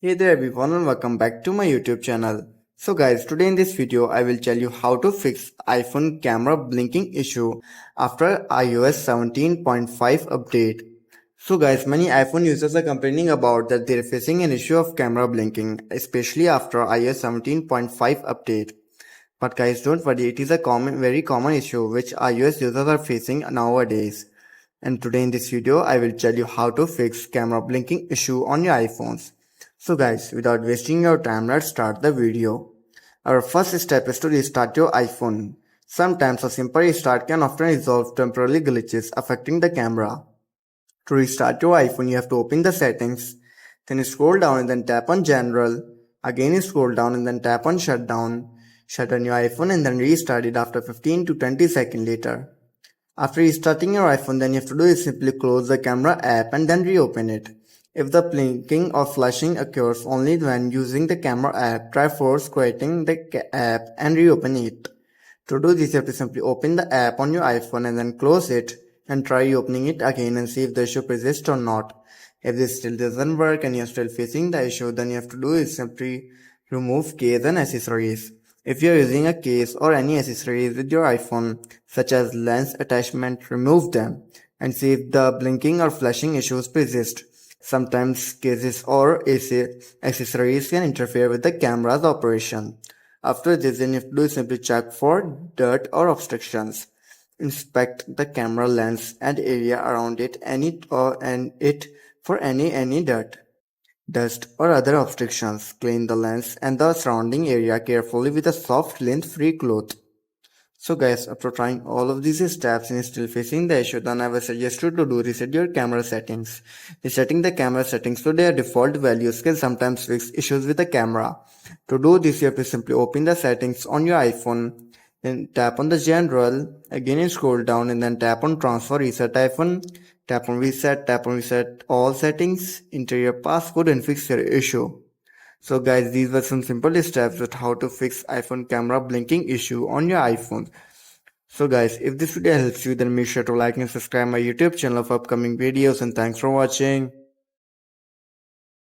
Hey there everyone and welcome back to my YouTube channel. So guys, today in this video I will tell you how to fix iPhone camera blinking issue after iOS 17.5 update. So guys, many iPhone users are complaining about that they're facing an issue of camera blinking, especially after iOS 17.5 update. But guys, don't worry, it is a very common issue which iOS users are facing nowadays. And today in this video, I will tell you how to fix camera blinking issue on your iPhones. So guys, without wasting your time, let's start the video. Our first step is to restart your iPhone. Sometimes a simple restart can often resolve temporary glitches affecting the camera. To restart your iPhone, you have to open the settings, then scroll down and then tap on general. Again you scroll down and then tap on shutdown. Shut down your iPhone and then restart it after 15 to 20 seconds later. After restarting your iPhone, then you have to do is simply close the camera app and then reopen it. If the blinking or flashing occurs only when using the camera app, try first quitting the app and reopen it. To do this, you have to simply open the app on your iPhone and then close it and try opening it again and see if the issue persists or not. If this still doesn't work and you're still facing the issue, then you have to do is simply remove case and accessories. If you're using a case or any accessories with your iPhone, such as lens attachment, remove them and see if the blinking or flashing issues persist. Sometimes cases or accessories can interfere with the camera's operation. After this, then you have to simply check for dirt or obstructions. Inspect the camera lens and area around it for any dirt, dust or other obstructions. Clean the lens and the surrounding area carefully with a soft lint-free cloth. So guys, after trying all of these steps and still facing the issue, then I will suggest you to do reset your camera settings. Resetting the camera settings to their default values can sometimes fix issues with the camera. To do this, you have to simply open the settings on your iPhone, then tap on the general, again you scroll down and then tap on transfer reset iPhone, tap on reset all settings, enter your passcode and fix your issue. So guys, these were some simple steps with how to fix iPhone camera blinking issue on your iPhone. So guys, if this video helps you, then make sure to like and subscribe my YouTube channel for upcoming videos, and thanks for watching.